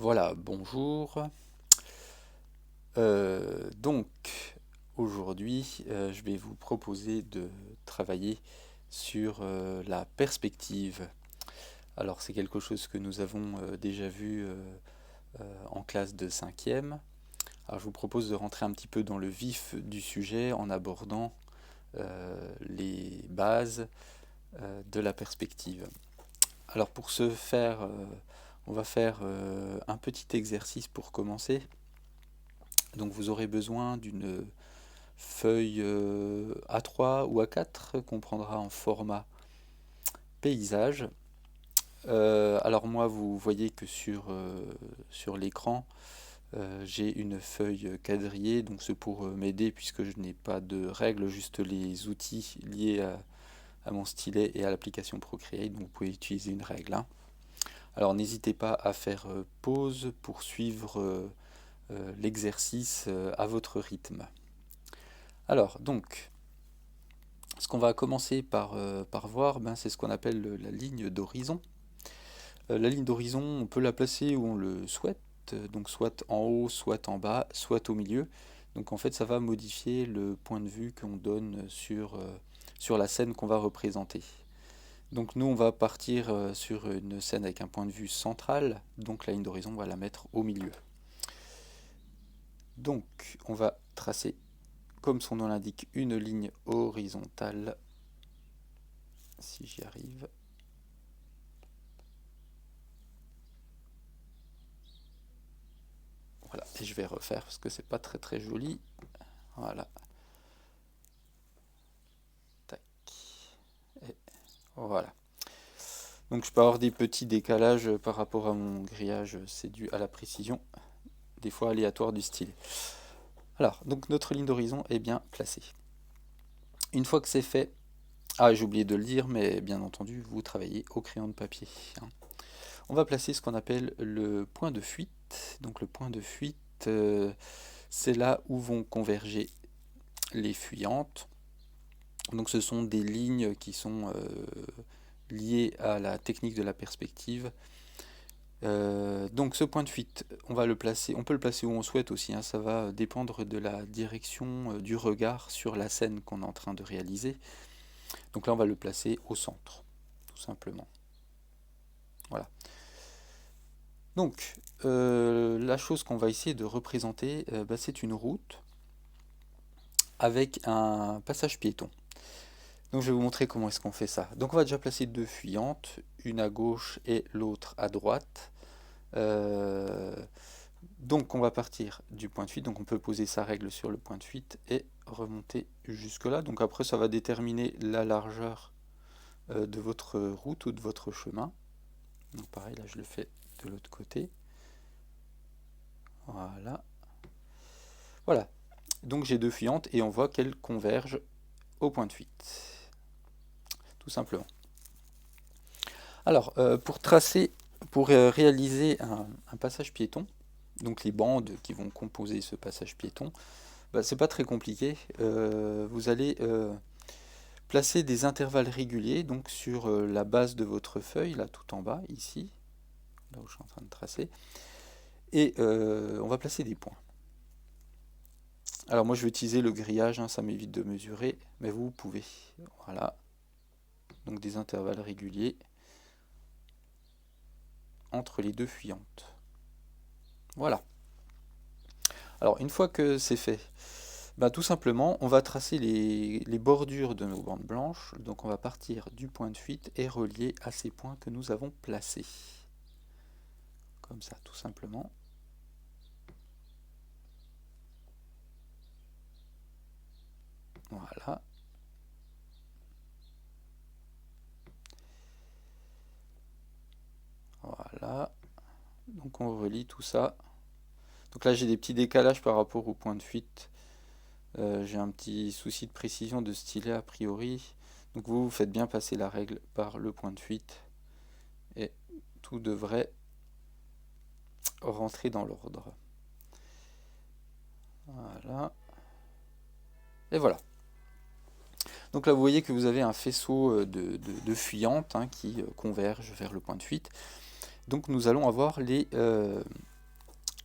Voilà, bonjour. Donc, aujourd'hui, je vais vous proposer de travailler sur la perspective. Alors, c'est quelque chose que nous avons déjà vu en classe de cinquième. Alors, je vous propose de rentrer un petit peu dans le vif du sujet en abordant les bases de la perspective. Alors, pour ce faire, on va faire un petit exercice pour commencer. Donc vous aurez besoin d'une feuille A3 ou A4 qu'on prendra en format paysage. Alors moi, vous voyez que sur l'écran, j'ai une feuille quadrillée, donc c'est pour m'aider puisque je n'ai pas de règles, juste les outils liés à mon stylet et à l'application Procreate, donc vous pouvez utiliser une règle, hein. Alors n'hésitez pas à faire pause pour suivre l'exercice à votre rythme. Alors, donc, ce qu'on va commencer par voir, ben, c'est ce qu'on appelle la ligne d'horizon. La ligne d'horizon, on peut la placer où on le souhaite, donc soit en haut, soit en bas, soit au milieu. Donc en fait, ça va modifier le point de vue qu'on donne sur la scène qu'on va représenter. Donc nous, on va partir sur une scène avec un point de vue central, donc la ligne d'horizon, on va la mettre au milieu. Donc, on va tracer, comme son nom l'indique, une ligne horizontale, si j'y arrive. Voilà, et je vais refaire parce que c'est pas très joli. Voilà. Tac. Et voilà. Donc je peux avoir des petits décalages par rapport à mon grillage, c'est dû à la précision, des fois aléatoire du stylet. Alors, donc notre ligne d'horizon est bien placée. Une fois que c'est fait, j'ai oublié de le dire, mais bien entendu, vous travaillez au crayon de papier, hein. On va placer ce qu'on appelle le point de fuite. Donc le point de fuite, c'est là où vont converger les fuyantes. Donc ce sont des lignes qui sont liées à la technique de la perspective. Donc ce point de fuite, on peut le placer où on souhaite aussi, hein, ça va dépendre de la direction du regard sur la scène qu'on est en train de réaliser. Donc là on va le placer au centre, tout simplement. Voilà. Donc la chose qu'on va essayer de représenter, c'est une route avec un passage piéton. Donc je vais vous montrer comment est-ce qu'on fait ça. Donc on va déjà placer deux fuyantes, une à gauche et l'autre à droite. Euh, donc on va partir du point de fuite, donc on peut poser sa règle sur le point de fuite et remonter jusque là. Donc après ça va déterminer la largeur de votre route ou de votre chemin. Donc pareil, là je le fais de l'autre côté. Voilà. Voilà. Donc j'ai deux fuyantes et on voit qu'elles convergent au point de fuite. Tout simplement. Alors, pour réaliser un passage piéton, donc les bandes qui vont composer ce passage piéton, c'est pas très compliqué. Vous allez placer des intervalles réguliers donc sur la base de votre feuille, là tout en bas, ici, là où je suis en train de tracer, et on va placer des points. Alors moi je vais utiliser le grillage, hein, ça m'évite de mesurer, mais vous pouvez. Voilà, donc des intervalles réguliers entre les deux fuyantes. Voilà. Alors une fois que c'est fait, tout simplement on va tracer les bordures de nos bandes blanches. Donc on va partir du point de fuite et relier à ces points que nous avons placés. Comme ça, tout simplement. Voilà. Voilà. Donc on relie tout ça. Donc là j'ai des petits décalages par rapport au point de fuite. J'ai un petit souci de précision de stylet a priori. Donc vous faites bien passer la règle par le point de fuite. Et tout devrait rentrer dans l'ordre. Voilà. Et voilà. Donc là vous voyez que vous avez un faisceau de fuyantes, hein, qui convergent vers le point de fuite. Donc nous allons avoir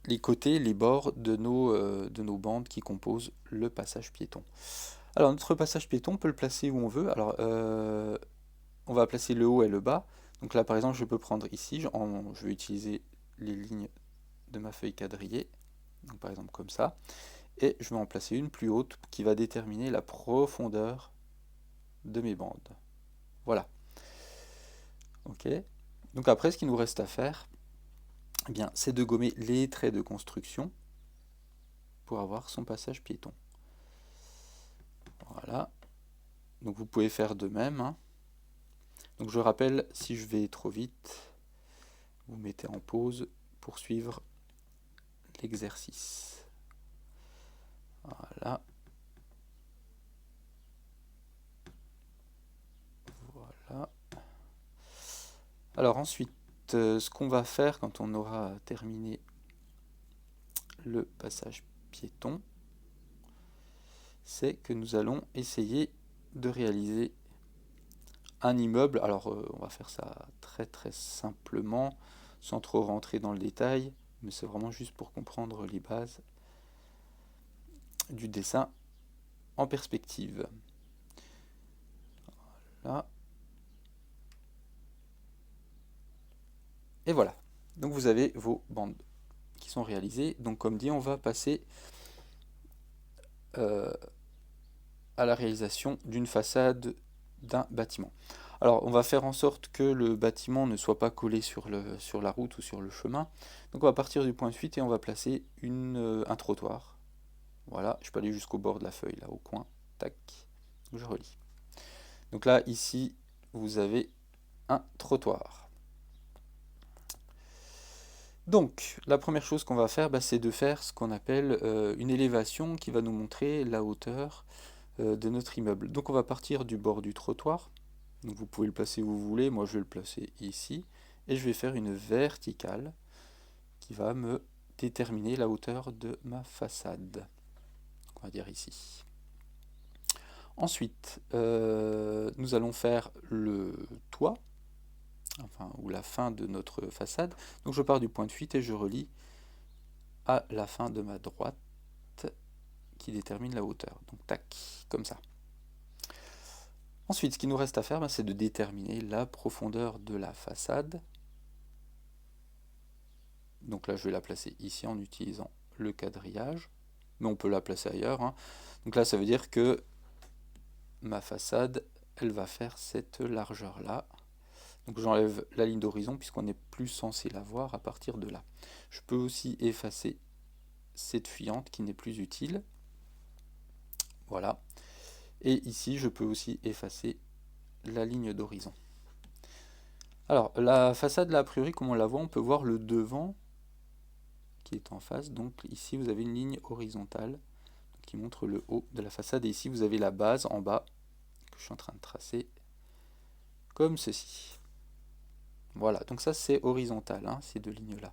les côtés, les bords de nos bandes qui composent le passage piéton. Alors notre passage piéton, on peut le placer où on veut. Alors on va placer le haut et le bas. Donc là par exemple je peux prendre ici, je vais utiliser les lignes de ma feuille quadrillée, donc par exemple comme ça, et je vais en placer une plus haute qui va déterminer la profondeur de mes bandes. Voilà. Ok. Donc après ce qu'il nous reste à faire, eh bien, c'est de gommer les traits de construction pour avoir son passage piéton. Voilà. Donc vous pouvez faire de même, hein. Donc je rappelle, si je vais trop vite, vous mettez en pause pour suivre l'exercice. Voilà. Voilà. Alors ensuite, ce qu'on va faire quand on aura terminé le passage piéton, c'est que nous allons essayer de réaliser un immeuble. Alors on va faire ça très simplement, sans trop rentrer dans le détail, mais c'est vraiment juste pour comprendre les bases du dessin en perspective. Là. Et voilà. Donc vous avez vos bandes qui sont réalisées. Donc comme dit, on va passer à la réalisation d'une façade d'un bâtiment. Alors on va faire en sorte que le bâtiment ne soit pas collé sur la route ou sur le chemin. Donc on va partir du point de fuite et on va placer un trottoir. Voilà, je peux aller jusqu'au bord de la feuille, là au coin. Tac, je relis. Donc là, ici, vous avez un trottoir. Donc, la première chose qu'on va faire, c'est de faire ce qu'on appelle une élévation qui va nous montrer la hauteur de notre immeuble. Donc on va partir du bord du trottoir. Donc vous pouvez le placer où vous voulez, moi je vais le placer ici. Et je vais faire une verticale qui va me déterminer la hauteur de ma façade. On va dire ici. Ensuite, nous allons faire le toit, enfin, ou la fin de notre façade. Donc je pars du point de fuite et je relie à la fin de ma droite qui détermine la hauteur. Donc tac, comme ça. Ensuite, ce qu'il nous reste à faire, c'est de déterminer la profondeur de la façade. Donc là, je vais la placer ici en utilisant le quadrillage, mais on peut la placer ailleurs, hein. Donc là, ça veut dire que ma façade, elle va faire cette largeur-là. Donc j'enlève la ligne d'horizon puisqu'on n'est plus censé la voir à partir de là. Je peux aussi effacer cette fuyante qui n'est plus utile. Voilà. Et ici, je peux aussi effacer la ligne d'horizon. Alors, la façade, là, a priori, comme on la voit, on peut voir le devant qui est en face. Donc ici, vous avez une ligne horizontale qui montre le haut de la façade. Et ici, vous avez la base en bas que je suis en train de tracer comme ceci. Voilà, donc ça, c'est horizontal, hein, ces deux lignes-là.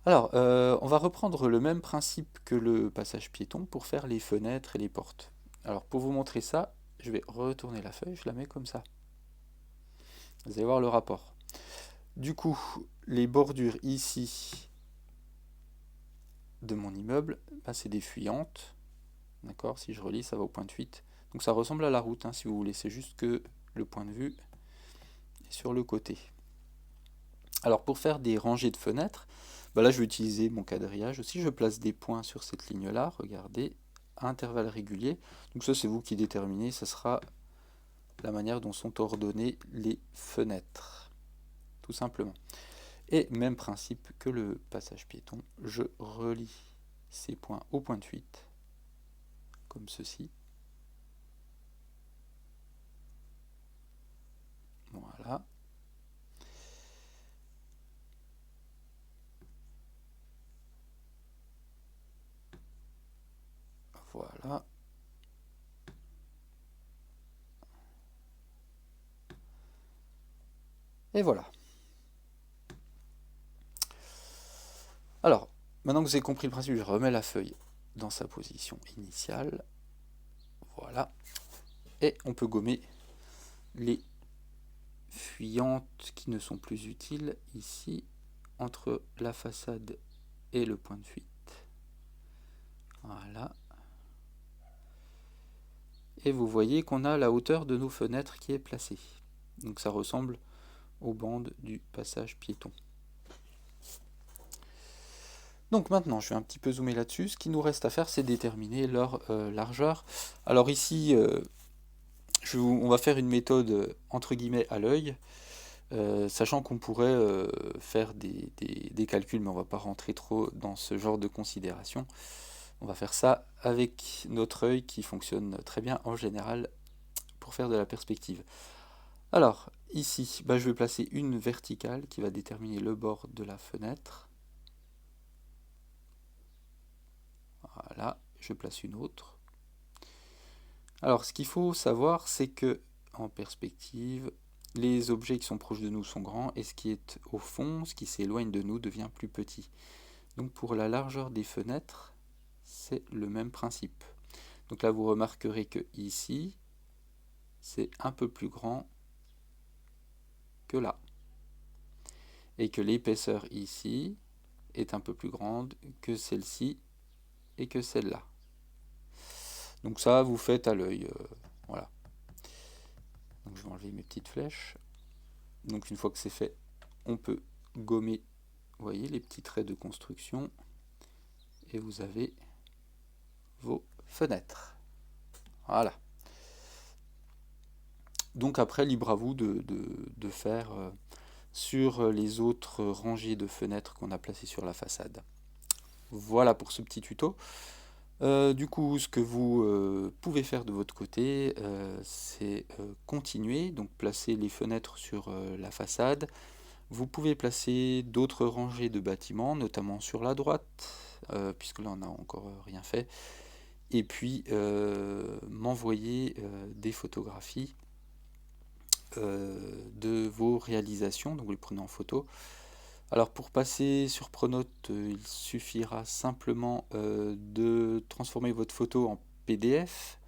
Alors, on va reprendre le même principe que le passage piéton pour faire les fenêtres et les portes. Alors, pour vous montrer ça, je vais retourner la feuille, je la mets comme ça. Vous allez voir le rapport. Du coup, les bordures ici de mon immeuble, c'est des fuyantes. D'accord, si je relis, ça va au point de fuite. Donc ça ressemble à la route, hein, si vous voulez. C'est juste que le point de vue est sur le côté. Alors, pour faire des rangées de fenêtres, là, je vais utiliser mon quadrillage aussi. Je place des points sur cette ligne-là. Regardez, à intervalles réguliers. Donc ça, c'est vous qui déterminez. Ça sera la manière dont sont ordonnées les fenêtres. Tout simplement. Et même principe que le passage piéton. Je relie ces points au point de fuite. Comme ceci. Voilà. Voilà. Et voilà. Alors, maintenant que vous avez compris le principe, je remets la feuille dans sa position initiale. Voilà. Et on peut gommer les fuyantes qui ne sont plus utiles ici, entre la façade et le point de fuite. Voilà. Et vous voyez qu'on a la hauteur de nos fenêtres qui est placée. Donc ça ressemble aux bandes du passage piéton. Donc maintenant, je vais un petit peu zoomer là-dessus. Ce qui nous reste à faire, c'est déterminer leur largeur. Alors ici, on va faire une méthode entre guillemets à l'œil, sachant qu'on pourrait faire des calculs, mais on ne va pas rentrer trop dans ce genre de considération. On va faire ça avec notre œil qui fonctionne très bien en général pour faire de la perspective. Alors, ici, je vais placer une verticale qui va déterminer le bord de la fenêtre. Voilà, je place une autre. Alors, ce qu'il faut savoir, c'est que en perspective, les objets qui sont proches de nous sont grands et ce qui est au fond, ce qui s'éloigne de nous, devient plus petit. Donc, pour la largeur des fenêtres, c'est le même principe. Donc là, vous remarquerez que ici, c'est un peu plus grand que là. Et que l'épaisseur ici est un peu plus grande que celle-ci et que celle-là. Donc ça, vous faites à l'œil. Voilà. Donc je vais enlever mes petites flèches. Donc une fois que c'est fait, on peut gommer, vous voyez, les petits traits de construction. Et vous avez vos fenêtres. Voilà. Donc après, libre à vous de faire sur les autres rangées de fenêtres qu'on a placées sur la façade. Voilà pour ce petit tuto. Du coup, ce que vous pouvez faire de votre côté, c'est continuer, donc placer les fenêtres sur la façade. Vous pouvez placer d'autres rangées de bâtiments, notamment sur la droite, puisque là on n'a encore rien fait. Et puis m'envoyer des photographies de vos réalisations, donc vous les prenez en photo. Alors pour passer sur Pronote, il suffira simplement de transformer votre photo en PDF.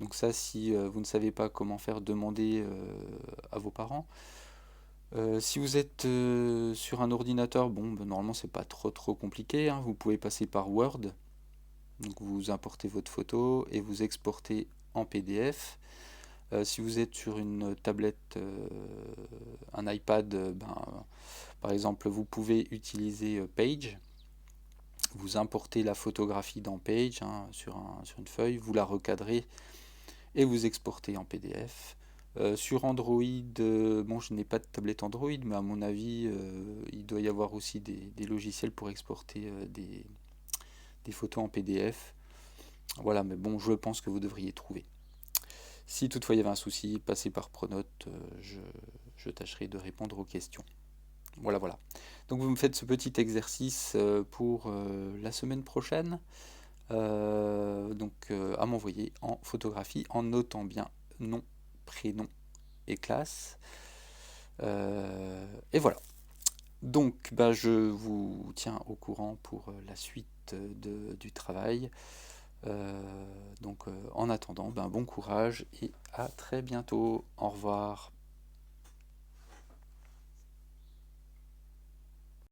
Donc ça, si vous ne savez pas comment faire, demandez à vos parents. Si vous êtes sur un ordinateur, normalement c'est pas trop compliqué, hein. Vous pouvez passer par Word. Donc vous importez votre photo et vous exportez en PDF. Si vous êtes sur une tablette, un iPad, par exemple, vous pouvez utiliser Page. Vous importez la photographie dans Page, hein, sur une feuille, vous la recadrez et vous exportez en PDF. Sur Android, je n'ai pas de tablette Android, mais à mon avis, il doit y avoir aussi des logiciels pour exporter des photos en PDF. Voilà, mais je pense que vous devriez trouver. Si toutefois il y avait un souci, passez par Pronote, je tâcherai de répondre aux questions. Voilà. Donc vous me faites ce petit exercice pour la semaine prochaine, à m'envoyer en photographie en notant bien nom, prénom et classe. Et voilà. Donc je vous tiens au courant pour la suite du travail. En attendant, bon courage et à très bientôt. Au revoir.